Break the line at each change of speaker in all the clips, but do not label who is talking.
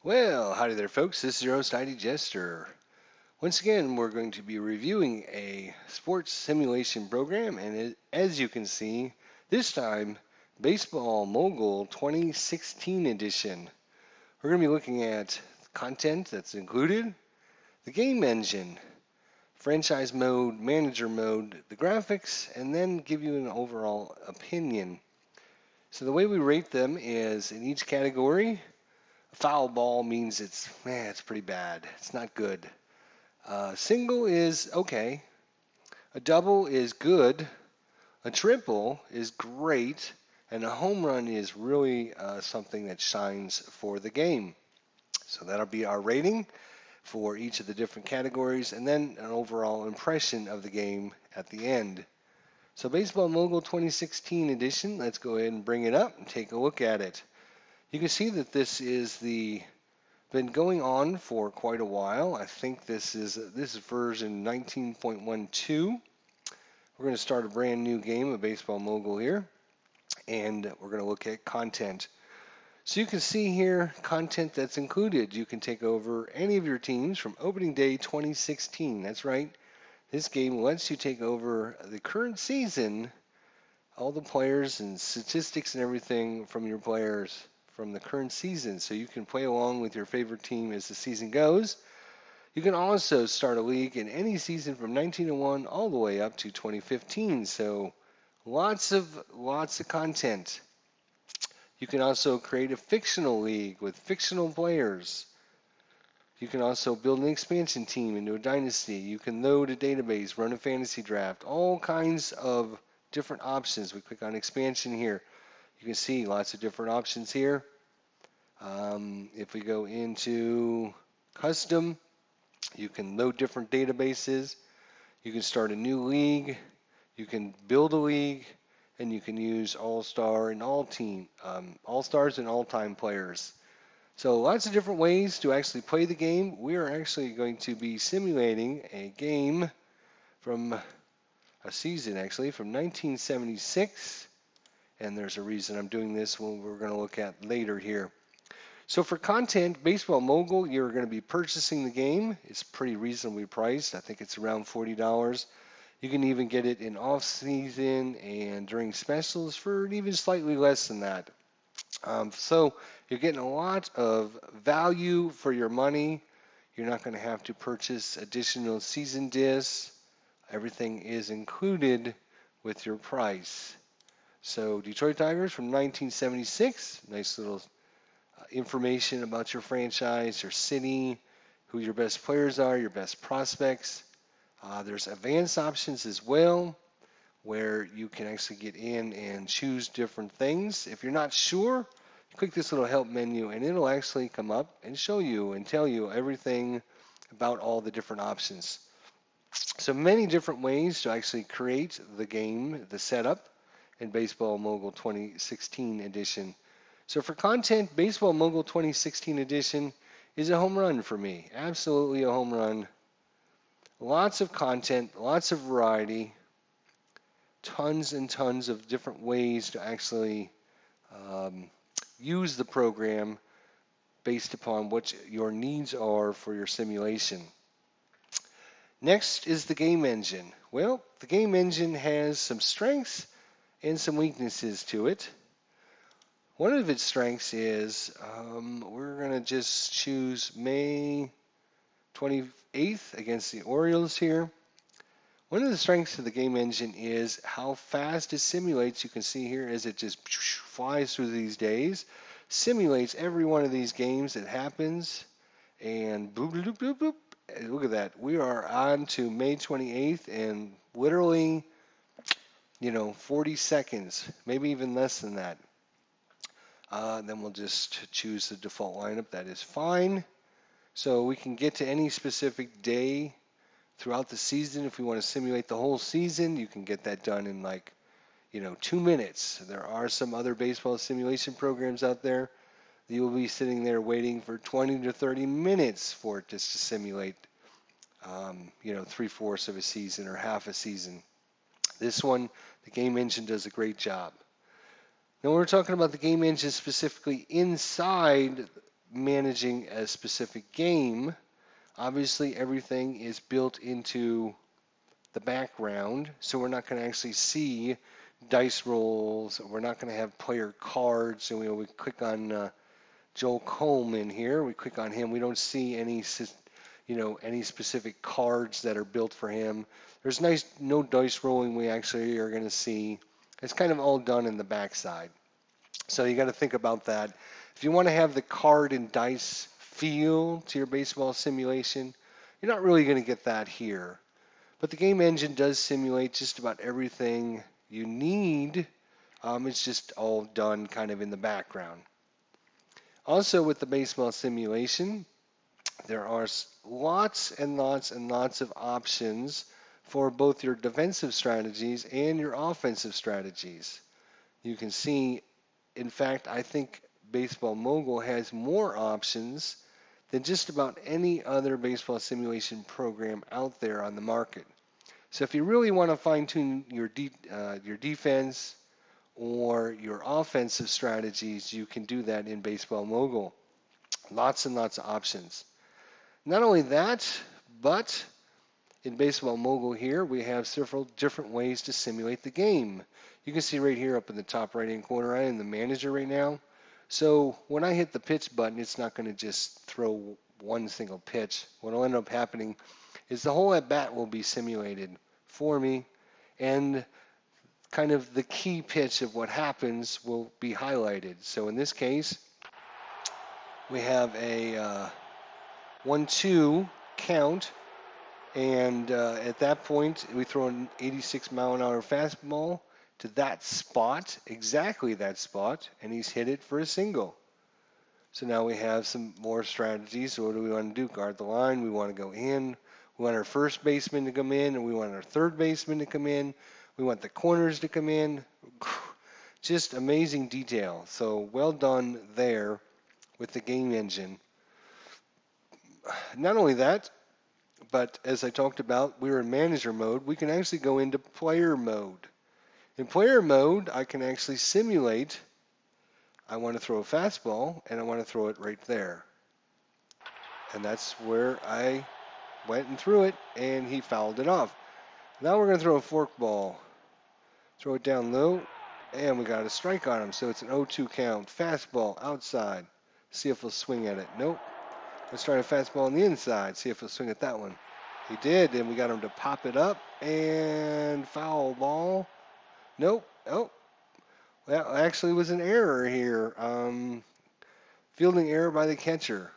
Well, howdy there, folks. This is your host, ID Jester. Once again, we're going to be reviewing a sports simulation program, and as you can see, this time, Baseball Mogul 2016 edition. We're going to be looking at content that's included, the game engine, franchise mode, manager mode, the graphics, and then give you an overall opinion. So the way we rate them is in each category, a foul ball means it's pretty bad. It's not good. Single is okay. A double is good. A triple is great. And a home run is really something that shines for the game. So that'll be our rating for each of the different categories, and then an overall impression of the game at the end. So Baseball Mogul 2016 edition, let's go ahead and bring it up and take a look at it. You can see that this is been going on for quite a while. I think this is version 19.12. We're going to start a brand new game of Baseball Mogul here, and we're going to look at content. So you can see here content that's included. You can take over any of your teams from opening day 2016. That's right. This game lets you take over the current season, all the players and statistics and everything from your players from the current season. So you can play along with your favorite team as the season goes. You can also start a league in any season from 1901 all the way up to 2015. So lots of content. You can also create a fictional league with fictional players. You can also build an expansion team into a dynasty. You can load a database, run a fantasy draft, all kinds of different options. We click on expansion here. You can see lots of different options here. If we go into custom, you can load different databases. You can start a new league. You can build a league, and you can use all-star and all-stars and all-time players. So lots of different ways to actually play the game. We are actually going to be simulating a game from a season actually from 1976, and there's a reason I'm doing this one we're going to look at later here. So for content, Baseball Mogul, you're going to be purchasing the game. It's pretty reasonably priced. I think it's around $40. You can even get it in off-season and during specials for even slightly less than that. So you're getting a lot of value for your money. You're not going to have to purchase additional season discs. Everything is included with your price. So Detroit Tigers from 1976, nice little information about your franchise, your city, who your best players are, your best prospects. There's advanced options as well, where you can actually get in and choose different things. If you're not sure, click this little help menu and it'll actually come up and show you and tell you everything about all the different options. So many different ways to actually create the game, the setup in Baseball Mogul 2016 edition. So for content, Baseball Mogul 2016 edition is a home run for me. Absolutely a home run. Lots of content, lots of variety, tons and tons of different ways to actually use the program based upon what your needs are for your simulation. Next is the game engine. Well, the game engine has some strengths and some weaknesses to it. One of its strengths is we're going to just choose May 28th against the Orioles here. One of the strengths of the game engine is how fast it simulates. You can see here as it just flies through these days, simulates every one of these games that happens, and boop, boop, boop, boop. Look at that. We are on to May 28th, and literally, 40 seconds, maybe even less than that. Then we'll just choose the default lineup. That is fine. So we can get to any specific day throughout the season. If we want to simulate the whole season, you can get that done in 2 minutes. There are some other baseball simulation programs out there. You will be sitting there waiting for 20 to 30 minutes for it just to simulate, 3/4 of a season or half a season. This one, the game engine does a great job. Now we're talking about the game engine specifically inside managing a specific game, obviously everything is built into the background, so we're not going to actually see dice rolls. We're not going to have player cards. And we click on Joel Coleman here. We click on him. We don't see any, any specific cards that are built for him. There's no dice rolling we actually are going to see. It's kind of all done in the backside. So you got to think about that. If you want to have the card and dice feel to your baseball simulation, you're not really going to get that here. But the game engine does simulate just about everything you need. It's just all done kind of in the background. Also with the baseball simulation, there are lots and lots and lots of options for both your defensive strategies and your offensive strategies. You can see, in fact, I think Baseball Mogul has more options than just about any other baseball simulation program out there on the market. So if you really want to fine-tune your defense or your offensive strategies, you can do that in Baseball Mogul. Lots and lots of options. Not only that, but in Baseball Mogul here, we have several different ways to simulate the game. You can see right here up in the top right-hand corner, I am the manager right now. So when I hit the pitch button, it's not going to just throw one single pitch. What will end up happening is the whole at-bat will be simulated for me, and kind of the key pitch of what happens will be highlighted. So in this case, we have a 1-2 count, and at that point, we throw an 86-mile-an-hour fastball to that spot, exactly that spot, and he's hit it for a single. So now we have some more strategies. So what do we want to do? Guard the line. We want to go in. We want our first baseman to come in, and we want our third baseman to come in. We want the corners to come in. Just amazing detail. So well done there with the game engine. Not only that, but as I talked about, we were in manager mode. We can actually go into player mode. In player mode, I can actually simulate. I want to throw a fastball, and I want to throw it right there. And that's where I went and threw it, and he fouled it off. Now we're going to throw a forkball. Throw it down low, and we got a strike on him. So it's an 0-2 count. Fastball outside. See if he'll swing at it. Nope. Let's try a fastball on the inside. See if he'll swing at that one. He did, and we got him to pop it up, and foul ball. Nope. Oh, that actually was an error here. Fielding error by the catcher.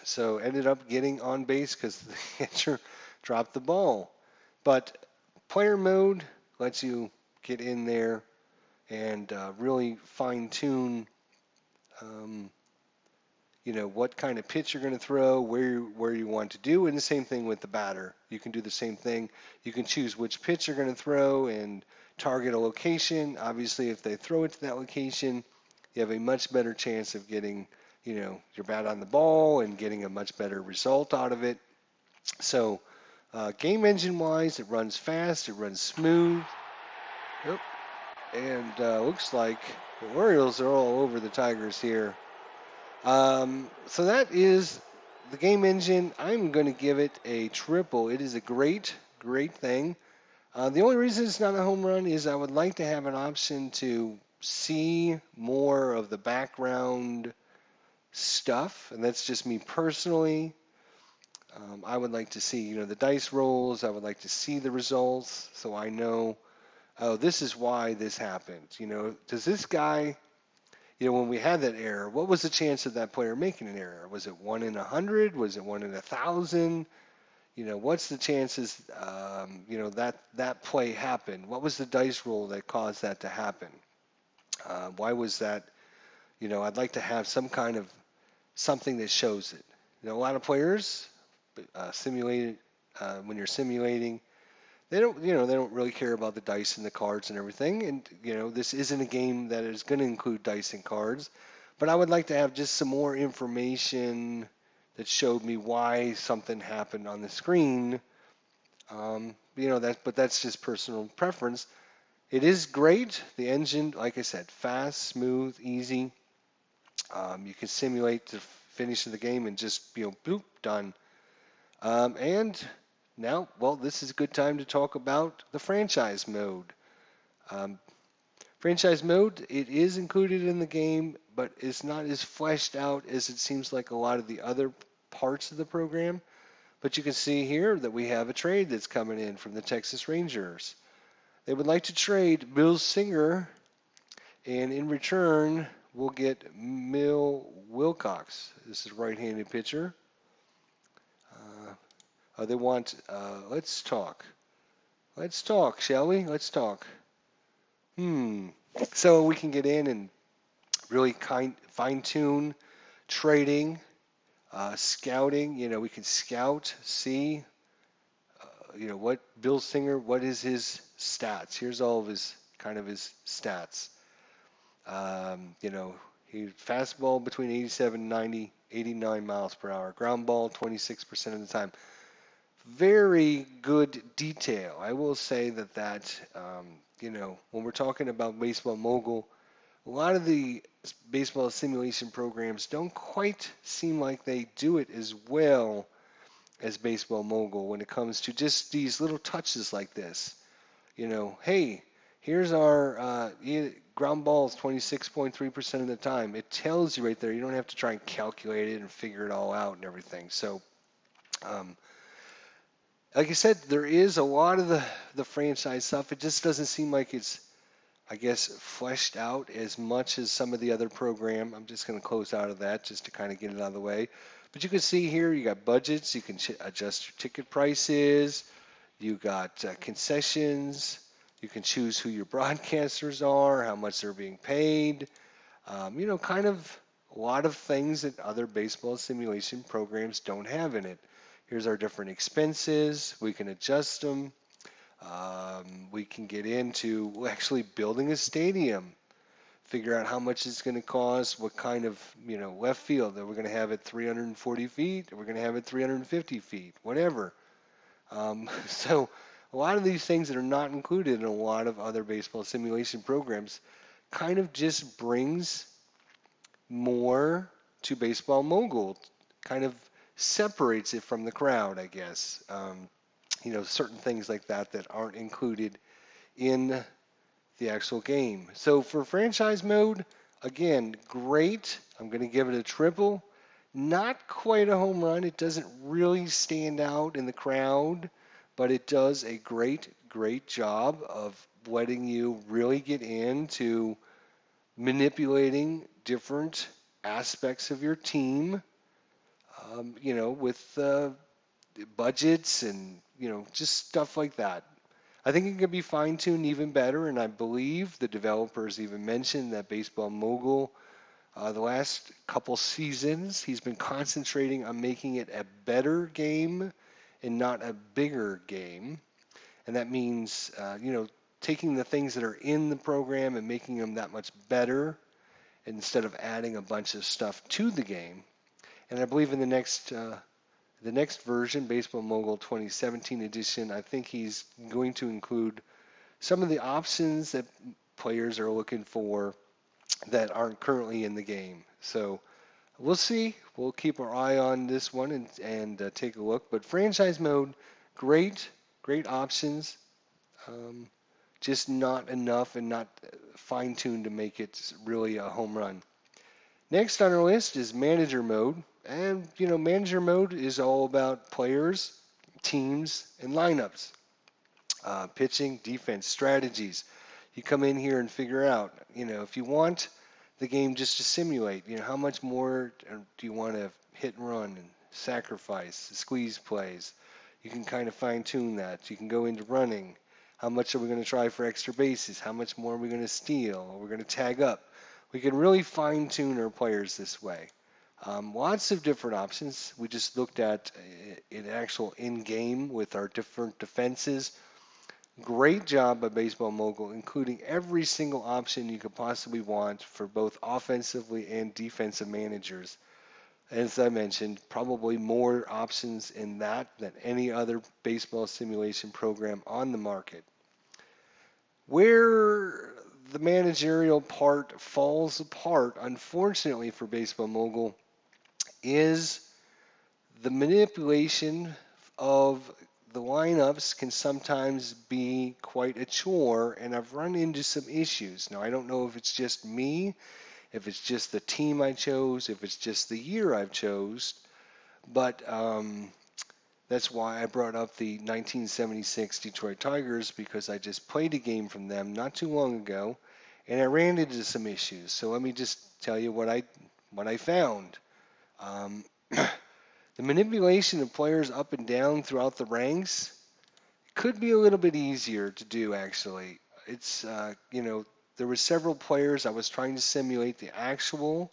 So ended up getting on base because the catcher dropped the ball. But player mode lets you get in there and really fine-tune, what kind of pitch you're going to throw, where you want to do, and the same thing with the batter. You can do the same thing. You can choose which pitch you're going to throw and target a location. Obviously, if they throw it to that location, you have a much better chance of getting, your bat on the ball and getting a much better result out of it. So, game engine-wise, it runs fast, it runs smooth. Yep. And looks like the Orioles are all over the Tigers here. So that is the game engine. I'm going to give it a triple. It is a great, great thing. The only reason it's not a home run is I would like to have an option to see more of the background stuff, and that's just me personally. I would like to see, the dice rolls. I would like to see the results so I know, oh, this is why this happened. Does this guy, when we had that error, what was the chance of that player making an error? Was it 1 in 100? Was it 1 in 1,000? What's the chances, that play happened? What was the dice roll that caused that to happen? Why was that? I'd like to have some kind of something that shows it. A lot of players simulate when you're simulating. They don't really care about the dice and the cards and everything. And this isn't a game that is going to include dice and cards. But I would like to have just some more information that showed me why something happened on the screen. But that's just personal preference. It is great. The engine, like I said, fast, smooth, easy. You can simulate the finish of the game and just, bloop, done. And now, well, this is a good time to talk about the franchise mode. Um, Franchise mode, it is included in the game, but it's not as fleshed out as it seems like a lot of the other parts of the program. But you can see here that we have a trade that's coming in from the Texas Rangers. They would like to trade Bill Singer, and in return, we'll get Mill Wilcox. This is a right-handed pitcher. They want, let's talk. Let's talk, shall we? Let's talk. So we can get in and really fine tune trading, scouting. We can scout, see, what Bill Singer, what is his stats? Here's all of his stats. He fastball between 87 and 90, 89 miles per hour. Ground ball 26% of the time. Very good detail. I will say that when we're talking about Baseball Mogul, a lot of the baseball simulation programs don't quite seem like they do it as well as Baseball Mogul when it comes to just these little touches like this. Hey, here's our ground balls 26.3% of the time. It tells you right there. You don't have to try and calculate it and figure it all out and everything. So, um, like I said, there is a lot of the franchise stuff. It just doesn't seem like it's, I guess, fleshed out as much as some of the other program. I'm just going to close out of that just to kind of get it out of the way. But you can see here, you got budgets. You can adjust your ticket prices. You got concessions. You can choose who your broadcasters are, how much they're being paid. Kind of a lot of things that other baseball simulation programs don't have in it. Here's our different expenses. We can adjust them. We can get into actually building a stadium, figure out how much it's going to cost, what kind of, left field. Are we going to have it 340 feet? Are we going to have it 350 feet? Whatever. So a lot of these things that are not included in a lot of other baseball simulation programs kind of just brings more to Baseball Mogul, kind of separates it from the crowd, I guess. Certain things like that aren't included in the actual game. So for franchise mode, again, great. I'm going to give it a triple. Not quite a home run. It doesn't really stand out in the crowd, but it does a great, great job of letting you really get into manipulating different aspects of your team, with budgets and, just stuff like that. I think it can be fine-tuned even better, and I believe the developers even mentioned that Baseball Mogul, the last couple seasons, he's been concentrating on making it a better game and not a bigger game. And that means, taking the things that are in the program and making them that much better instead of adding a bunch of stuff to the game. And I believe in the next version, Baseball Mogul 2017 edition, I think he's going to include some of the options that players are looking for that aren't currently in the game. So we'll see. We'll keep our eye on this one and take a look. But franchise mode, great, great options. Just not enough and not fine-tuned to make it really a home run. Next on our list is manager mode. And, manager mode is all about players, teams, and lineups. Pitching, defense, strategies. You come in here and figure out, if you want the game just to simulate, how much more do you want to hit and run and sacrifice, squeeze plays. You can kind of fine tune that. You can go into running. How much are we going to try for extra bases? How much more are we going to steal? Are we going to tag up? We can really fine tune our players this way. Lots of different options. We just looked at an actual in-game with our different defenses. Great job by Baseball Mogul, including every single option you could possibly want for both offensively and defensive managers. As I mentioned, probably more options in that than any other baseball simulation program on the market. Where the managerial part falls apart, unfortunately for Baseball Mogul, is the manipulation of the lineups can sometimes be quite a chore, and I've run into some issues. Now, I don't know if it's just me, if it's just the team I chose, if it's just the year I've chose, but that's why I brought up the 1976 Detroit Tigers because I just played a game from them not too long ago, and I ran into some issues. So let me just tell you what I found. Um, the manipulation of players up and down throughout the ranks could be a little bit easier to do actually. It's there were several players I was trying to simulate the actual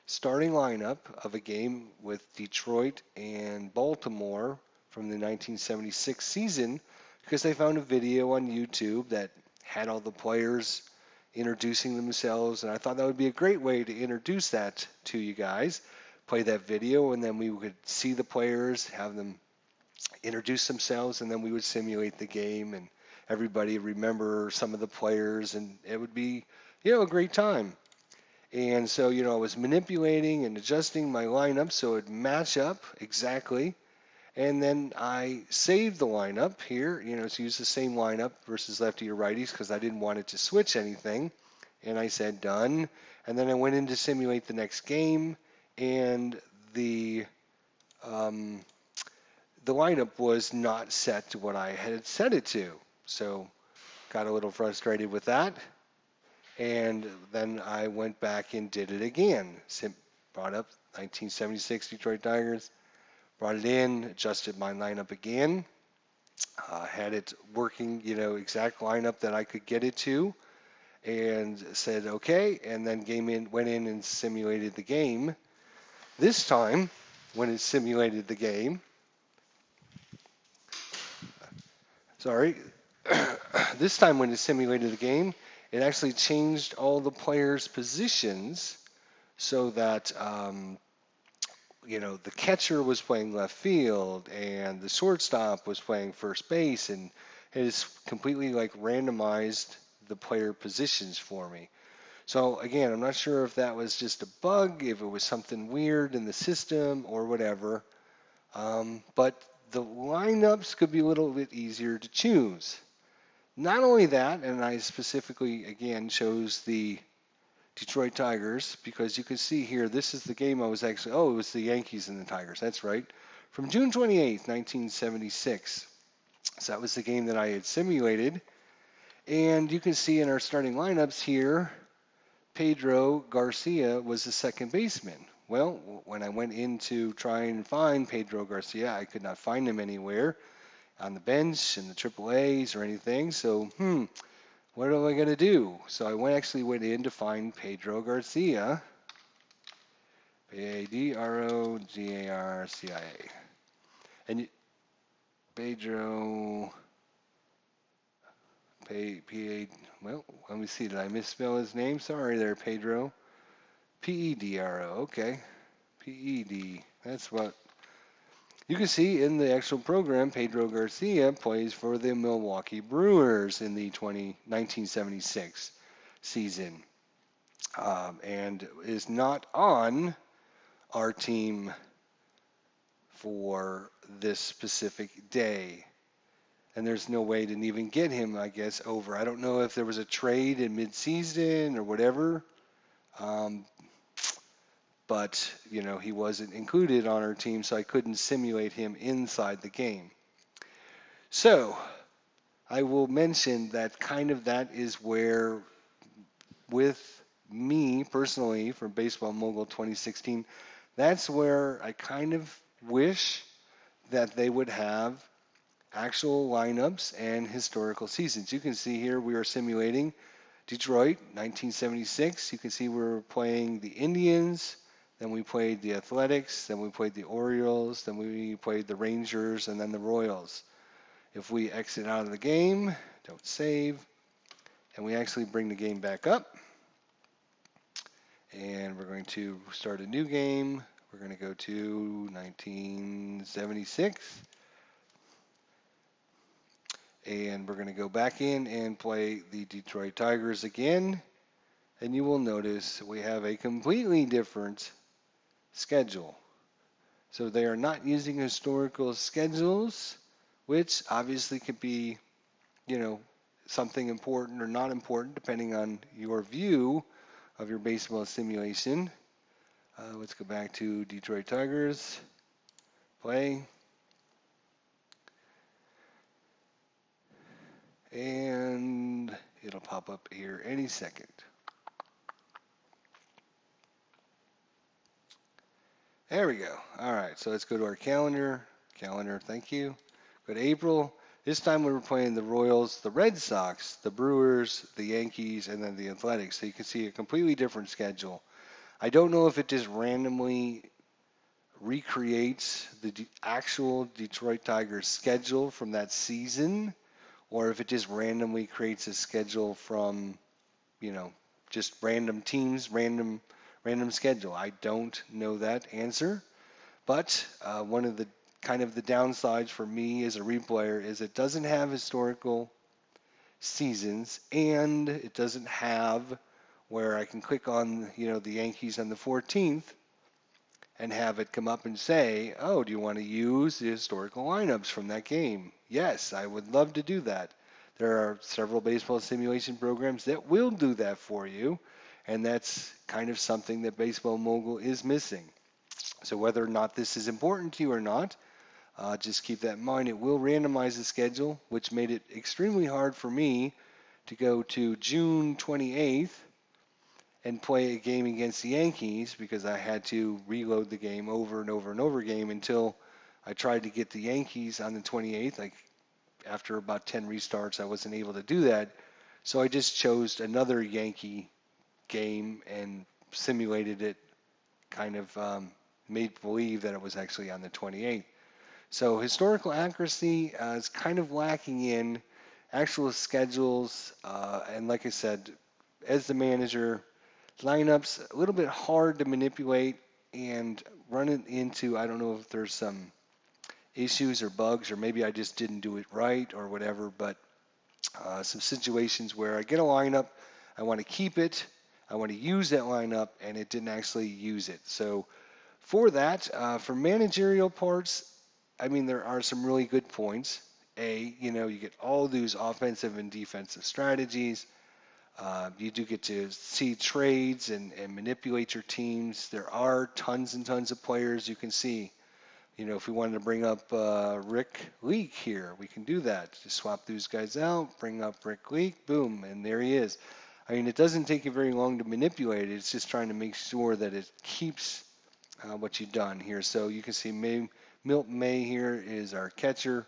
starting lineup of a game with Detroit and Baltimore from the 1976 season because they found a video on YouTube that had all the players introducing themselves, and I thought that would be a great way to introduce that to you guys. Play that video, and then we would see the players, have them introduce themselves, and then we would simulate the game, and everybody remember some of the players, and it would be, a great time. And so, I was manipulating and adjusting my lineup so it would match up exactly. And then I saved the lineup here, to use the same lineup versus lefty or righties because I didn't want it to switch anything. And I said done. And then I went in to simulate the next game, and um, the lineup was not set to what I had set it to. So got a little frustrated with that. And then I went back and did it again. Brought up 1976 Detroit Tigers, brought it in, adjusted my lineup again, had it working, exact lineup that I could get it to, and said okay, and then went in and simulated the game. This time, when it simulated the game, sorry, this time when it simulated the game, it actually changed all the players' positions so that the catcher was playing left field and the shortstop was playing first base, and it has completely like randomized the player positions for me. So again, I'm not sure if that was just a bug, if it was something weird in the system or whatever, but the lineups could be a little bit easier to choose. Not only that, and I specifically again chose the Detroit Tigers because you can see here, this is the game I was actually, it was the Yankees and the Tigers, that's right, from June 28th, 1976. So that was the game that I had simulated. And you can see in our starting lineups here, Pedro Garcia was the second baseman. Well, when I went in to try and find Pedro Garcia, I could not find him anywhere on the bench in the Triple A's or anything. So, what am I going to do? So I actually went in to find Pedro Garcia, Pedrogarcia. And Pedro, well, let me see, did I misspell his name? Sorry there, Pedro. Pedro, okay. Ped, that's what. You can see in the actual program, Pedro Garcia plays for the Milwaukee Brewers in the 1976 season. And is not on our team for this specific day. And there's no way to even get him, I guess, over. I don't know if there was a trade in midseason or whatever, but he wasn't included on our team, so I couldn't simulate him inside the game. So I will mention that that is where, with me personally from Baseball Mogul 2016, that's where I kind of wish that they would have actual lineups and historical seasons. You can see here we are simulating Detroit 1976. You can see we're playing the Indians, then we played the Athletics, then we played the Orioles, then we played the Rangers, and then the Royals. If we exit out of the game, don't save, and we actually bring the game back up, and we're going to start a new game. We're going to go to 1976, And we're going to go back in and play the Detroit Tigers again. And you will notice we have a completely different schedule. So they are not using historical schedules, which obviously could be, you know, something important or not important depending on your view of your baseball simulation. Let's go back to Detroit Tigers. Play. And it'll pop up here any second. There we go. All right, so let's go to our calendar. Calendar, thank you. Go to April. This time we were playing the Royals, the Red Sox, the Brewers, the Yankees, and then the Athletics. So you can see a completely different schedule. I don't know if it just randomly recreates the actual Detroit Tigers schedule from that season, or if it just randomly creates a schedule from, you know, just random teams, random schedule. I don't know that answer, but one of the kind of the downsides for me as a replayer is it doesn't have historical seasons, and it doesn't have where I can click on, you know, the Yankees on the 14th and have it come up and say, oh, do you want to use the historical lineups from that game? Yes, I would love to do that. There are several baseball simulation programs that will do that for you, and that's kind of something that Baseball Mogul is missing. So whether or not this is important to you or not, just keep that in mind. It will randomize the schedule, which made it extremely hard for me to go to June 28th and play a game against the Yankees because I had to reload the game over and over and over again until I tried to get the Yankees on the 28th. Like after about 10 restarts, I wasn't able to do that. So I just chose another Yankee game and simulated it, kind of made believe that it was actually on the 28th. So historical accuracy is kind of lacking in actual schedules. And like I said, as the manager, lineups a little bit hard to manipulate and run it into, I don't know if there's some issues or bugs, or maybe I just didn't do it right or whatever, but some situations where I get a lineup, I want to keep it, I want to use that lineup, and it didn't actually use it. So for that, for managerial parts, I mean, there are some really good points. You know, you get all those offensive and defensive strategies. You do get to see trades and manipulate your teams. There are tons and tons of players you can see. You know, if we wanted to bring up Rick Leake here, we can do that. Just swap these guys out, bring up Rick Leake, boom, and there he is. I mean, it doesn't take you very long to manipulate it. It's just trying to make sure that it keeps what you've done here. So you can see Milt May here is our catcher.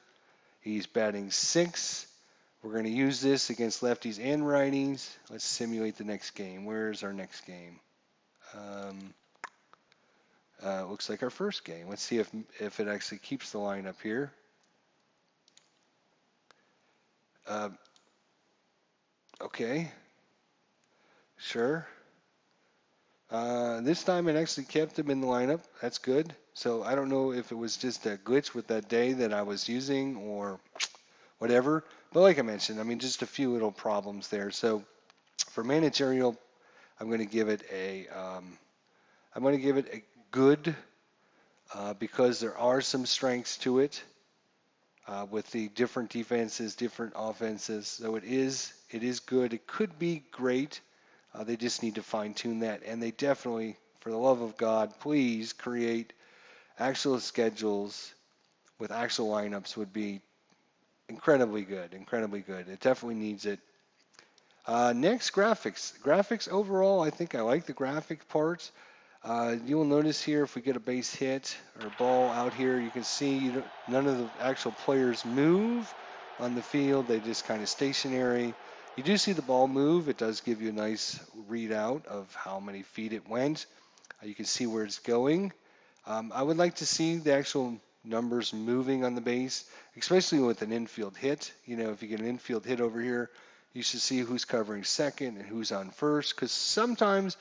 He's batting 6. We're going to use this against lefties and righties. Let's simulate the next game. Where's our next game? Looks like our first game. Let's see if it actually keeps the line up here. Okay, sure. This time it actually kept him in the lineup. That's good. So I don't know if it was just a glitch with that day that I was using or whatever. But like I mentioned, I mean, just a few little problems there. So for managerial, I'm going to give it a good because there are some strengths to it with the different defenses, different offenses. So it is good. It could be great. They just need to fine tune that, and they definitely, for the love of God, please create actual schedules with actual lineups would be incredibly good. Incredibly good. It definitely needs it. Next, graphics. Graphics overall, I think I like the graphic parts. You will notice here if we get a base hit or ball out here, you can see none of the actual players move on the field. They just kind of stationary. You do see the ball move. It does give you a nice readout of how many feet it went. You can see where it's going. I would like to see the actual numbers moving on the base, especially with an infield hit. You know, if you get an infield hit over here, you should see who's covering second and who's on first, because sometimes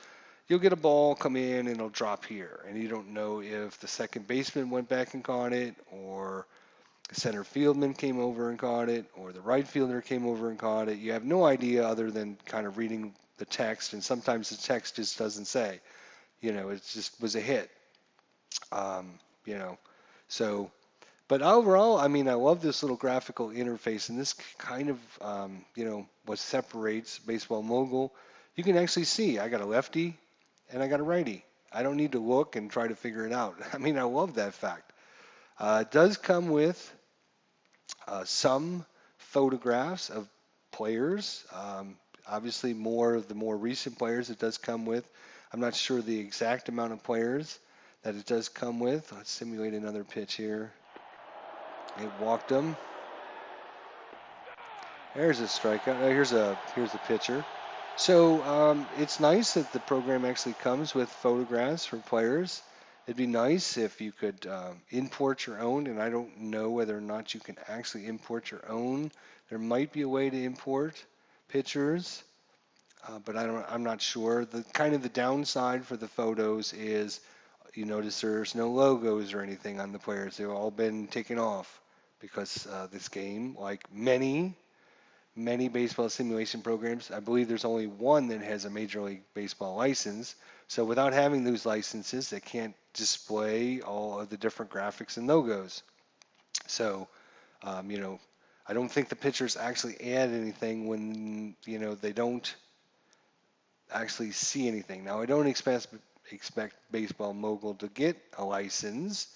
you'll get a ball come in and it'll drop here, and you don't know if the second baseman went back and caught it or center fieldman came over and caught it, or the right fielder came over and caught it. You have no idea other than kind of reading the text, and sometimes the text just doesn't say. It just was a hit. Um, you know, so. But overall, I mean, I love this little graphical interface, and this kind of, what separates Baseball Mogul. You can actually see I got a lefty and I got a righty. I don't need to look and try to figure it out. I mean, I love that fact. It does come with some photographs of players. Obviously, more of the more recent players it does come with. I'm not sure the exact amount of players that it does come with. Let's simulate another pitch here. It walked him. There's a strikeout. Here's a pitcher. So it's nice that the program actually comes with photographs for players. It'd be nice if you could import your own, and I don't know whether or not you can actually import your own. There might be a way to import pictures, but I'm not sure. The downside for the photos is you notice there's no logos or anything on the players. They've all been taken off because this game, like many baseball simulation programs. I believe there's only one that has a Major League Baseball license. So without having those licenses, they can't display all of the different graphics and logos. So, I don't think the pitchers actually add anything when, they don't actually see anything. Now, I don't expect Baseball Mogul to get a license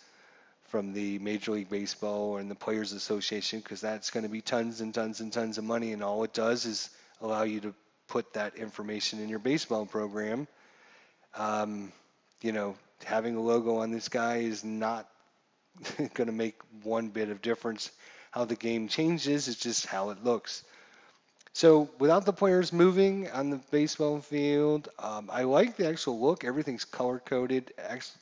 from the Major League Baseball and the Players Association because that's going to be tons and tons and tons of money, and all it does is allow you to put that information in your baseball program. Um, Having a logo on this guy is not going to make one bit of difference. How the game changes is just how it looks. So without the players moving on the baseball field, I like the actual look. Everything's color coded.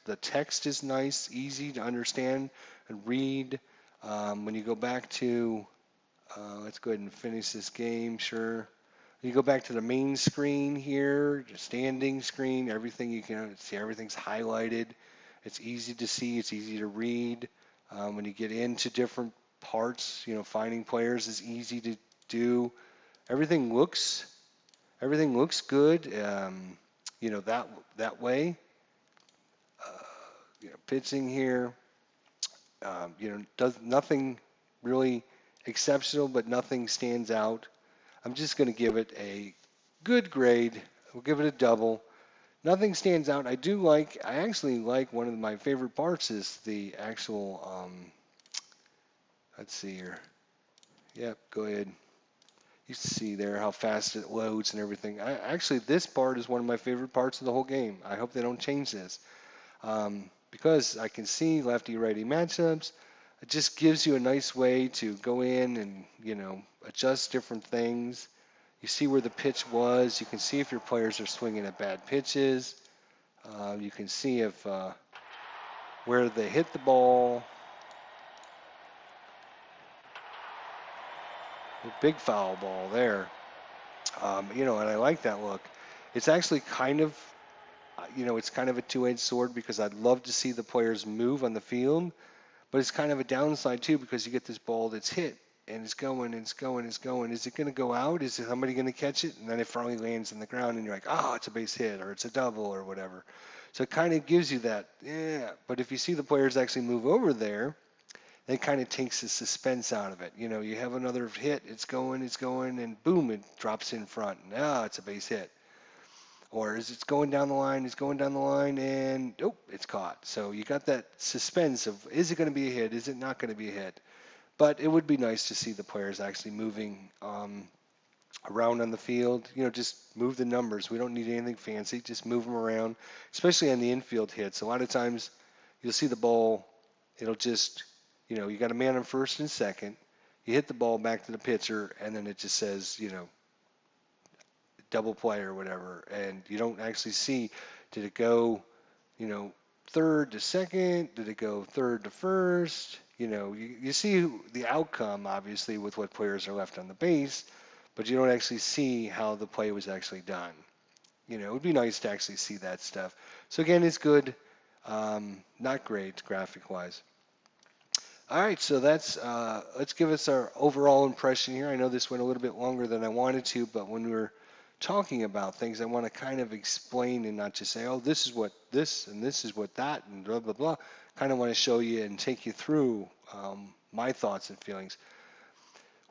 The text is nice, easy to understand and read. When you go back to, let's go ahead and finish this game, sure. You go back to the main screen here, the standing screen, everything you can see, everything's highlighted. It's easy to see, it's easy to read. When you get into different parts, finding players is easy to do. Everything looks everything looks good. That way. Pitching here, does nothing really exceptional, but nothing stands out. I'm just going to give it a good grade. We'll give it a double. Nothing stands out. I actually like one of my favorite parts is the actual. Let's see here. Yep, go ahead. You see there how fast it loads and everything. Actually, this part is one of my favorite parts of the whole game. I hope they don't change this because I can see lefty-righty matchups. It just gives you a nice way to go in and adjust different things. You see where the pitch was. You can see if your players are swinging at bad pitches. You can see if where they hit the ball. A big foul ball there. And I like that look. It's actually it's kind of a two-edged sword because I'd love to see the players move on the field, but it's kind of a downside too because you get this ball that's hit and it's going, it's going, it's going. Is it going to go out? Is somebody going to catch it? And then it finally lands in the ground and you're like, oh, it's a base hit or it's a double or whatever. So it kind of gives you that, yeah. But if you see the players actually move over there, it kind of takes the suspense out of it. You have another hit, it's going, and boom, it drops in front. Now it's a base hit. Or is it going down the line? It's going down the line, and oh, it's caught. So you got that suspense of is it going to be a hit? Is it not going to be a hit? But it would be nice to see the players actually moving around on the field. Just move the numbers. We don't need anything fancy. Just move them around, especially on the infield hits. A lot of times you'll see the ball. It'll just, you got a man on first and second. You hit the ball back to the pitcher, and then it just says, double play or whatever, and you don't actually see did it go, third to second, did it go third to first? You see the outcome obviously with what players are left on the base, but you don't actually see how the play was actually done. It would be nice to actually see that stuff. So again, it's good, not great graphic wise. All right, so let's give us our overall impression here. I know this went a little bit longer than I wanted to, but when we're talking about things, I want to kind of explain and not just say, oh, this is what this and this is what that and blah blah blah. Kind of want to show you and take you through my thoughts and feelings.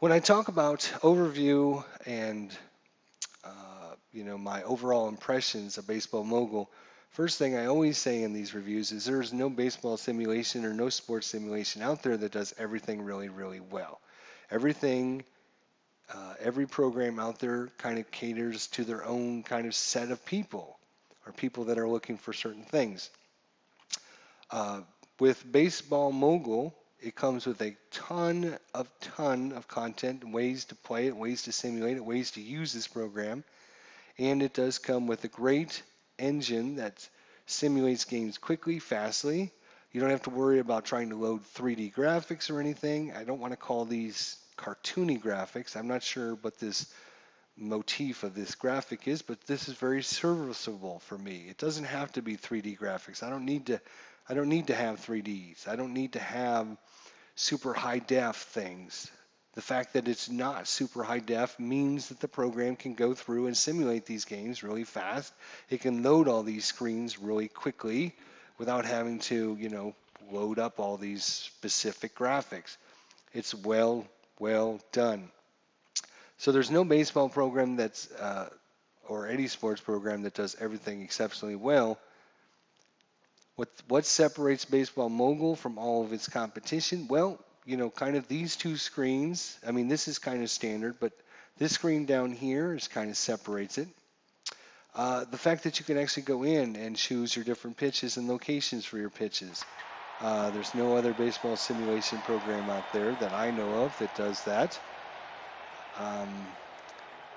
When I talk about overview and my overall impressions of Baseball Mogul, first thing I always say in these reviews is there's no baseball simulation or no sports simulation out there that does everything really, really well. Everything, every program out there kind of caters to their own kind of set of people or people that are looking for certain things. Uh, with Baseball Mogul, it comes with a ton of content, ways to play it, ways to simulate it, ways to use this program. And it does come with a great engine that simulates games quickly, fastly. You don't have to worry about trying to load 3D graphics or anything. I don't want to call these cartoony graphics. I'm not sure what this motif of this graphic is, but this is very serviceable for me. It doesn't have to be 3D graphics. I don't need to have 3Ds. I don't need to have super high def things. The fact that it's not super high def means that the program can go through and simulate these games really fast. It can load all these screens really quickly without having to, load up all these specific graphics. It's well done. So there's no baseball program or any sports program that does everything exceptionally well. What separates Baseball Mogul from all of its competition? Well, kind of these two screens. I mean, this is kind of standard, but this screen down here is kind of separates it. The fact that you can actually go in and choose your different pitches and locations for your pitches. There's no other baseball simulation program out there that I know of that does that. Um,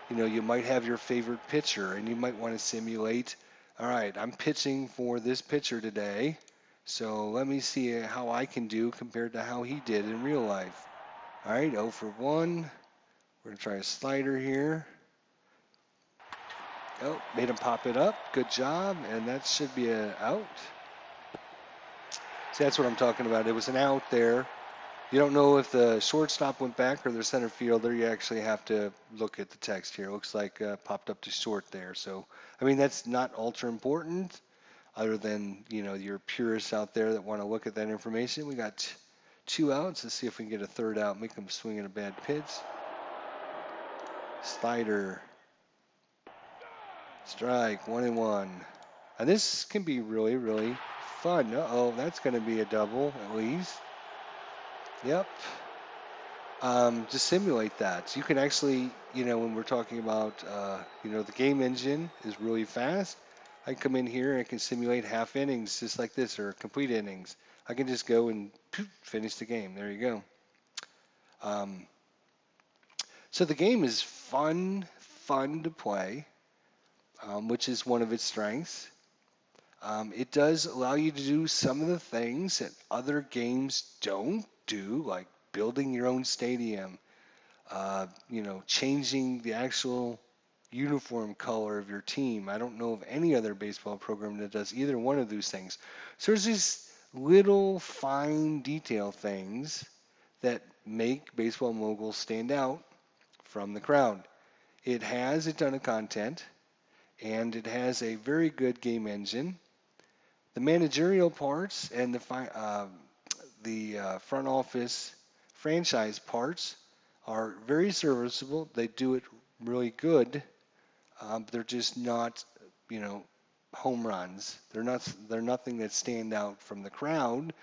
you might have your favorite pitcher and you might want to simulate, all right, I'm pitching for this pitcher today, so let me see how I can do compared to how he did in real life. All right, 0 for 1. We're going to try a slider here. Oh, made him pop it up. Good job, and that should be an out. See, that's what I'm talking about. It was an out there. You don't know if the shortstop went back or the center fielder. You actually have to look at the text here. It looks like popped up to short there. So, I mean, that's not ultra important other than, your purists out there that want to look at that information. We got 2 outs. Let's see if we can get a third out, make them swing at a bad pitch. Slider. Strike, 1-1. And this can be really, really fun. Uh-oh, that's going to be a double at least. Yep. Just simulate that. So you can actually, when we're talking about, the game engine is really fast. I can come in here and I can simulate half innings just like this or complete innings. I can just go and finish the game. There you go. So the game is fun to play, which is one of its strengths. It does allow you to do some of the things that other games don't do, like building your own stadium, changing the actual uniform color of your team. I don't know of any other baseball program that does either one of those things. So there's these little fine detail things that make Baseball Mogul stand out from the crowd. It has a ton of content, and it has a very good game engine. The managerial parts and the front office franchise parts are very serviceable. They do it really good. They're just not, home runs. They're nothing that stand out from the crowd.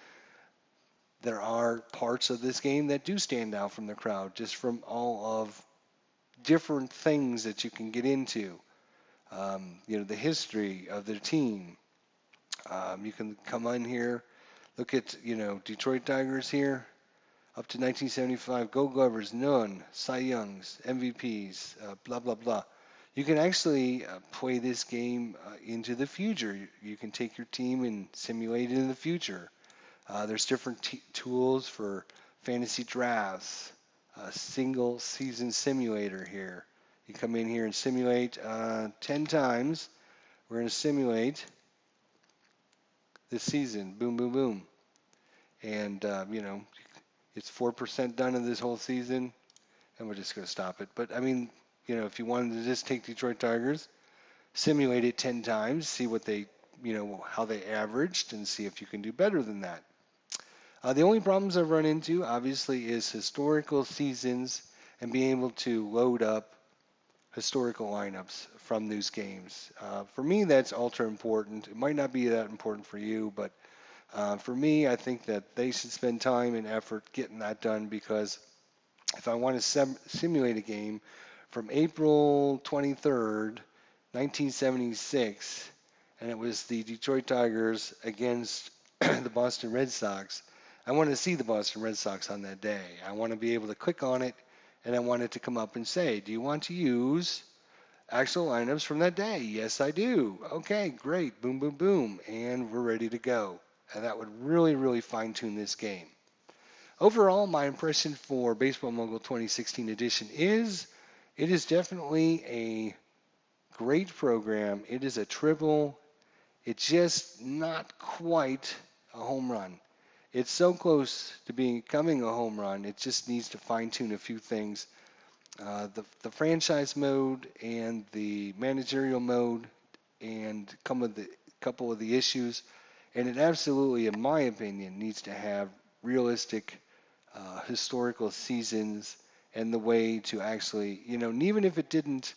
There are parts of this game that do stand out from the crowd, just from all of different things that you can get into. The history of the team. You can come on here, look at, Detroit Tigers here, up to 1975, Gold Glovers, none, Cy Youngs, MVPs, blah, blah, blah. You can actually play this game into the future. You can take your team and simulate it in the future. There's different tools for fantasy drafts, single season simulator here. You come in here and simulate 10 times. We're going to simulate this season. Boom, boom, boom. And, It's 4% done in this whole season, and we're just going to stop it. But I mean, if you wanted to just take Detroit Tigers, simulate it 10 times, see what they, how they averaged, and see if you can do better than that. The only problems I've run into, obviously, is historical seasons and being able to load up historical lineups from those games. For me, that's ultra important. It might not be that important for you, but for me, I think that they should spend time and effort getting that done because if I want to simulate a game from April 23rd, 1976, and it was the Detroit Tigers against the Boston Red Sox, I want to see the Boston Red Sox on that day. I want to be able to click on it, and I want it to come up and say, do you want to use actual lineups from that day? Yes, I do. Okay, great. Boom, boom, boom. And we're ready to go. And that would really, really fine tune this game. Overall, my impression for Baseball Mogul 2016 edition is it is definitely a great program. It is a triple. It's just not quite a home run. It's so close to becoming a home run. It just needs to fine tune a few things. The franchise mode and the managerial mode and couple of the issues. And it absolutely, in my opinion, needs to have realistic historical seasons and the way to actually, and even if it didn't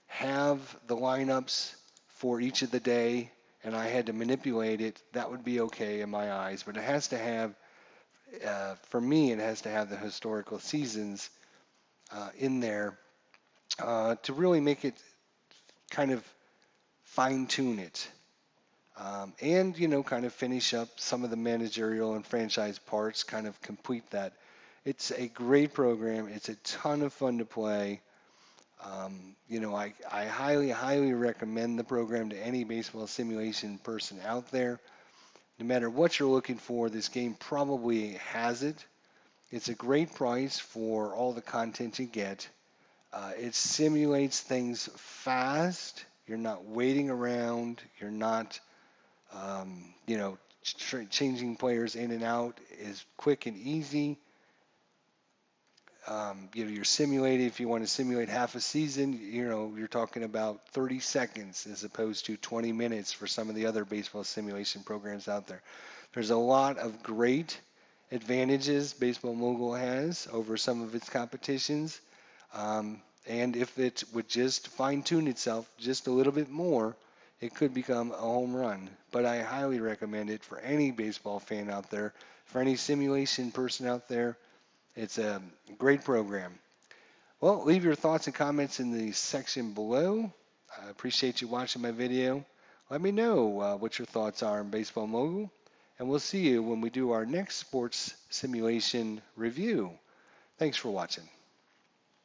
have the lineups for each of the day and I had to manipulate it, that would be okay in my eyes. But it has to have, for me, it has to have the historical seasons in there to really make it kind of fine tune it. And, kind of finish up some of the managerial and franchise parts, kind of complete that. It's a great program. It's a ton of fun to play. I highly, highly recommend the program to any baseball simulation person out there. No matter what you're looking for, this game probably has it. It's a great price for all the content you get. It simulates things fast. You're not waiting around. You're not, changing players in and out is quick and easy. You're simulating, if you want to simulate half a season, you're talking about 30 seconds as opposed to 20 minutes for some of the other baseball simulation programs out there. There's a lot of great advantages Baseball Mogul has over some of its competitions. And if it would just fine tune itself just a little bit more, it could become a home run. But I highly recommend it for any baseball fan out there, for any simulation person out there. It's a great program. Well, leave your thoughts and comments in the section below. I appreciate you watching my video. Let me know what your thoughts are on Baseball Mogul, and we'll see you when we do our next sports simulation review. Thanks for watching.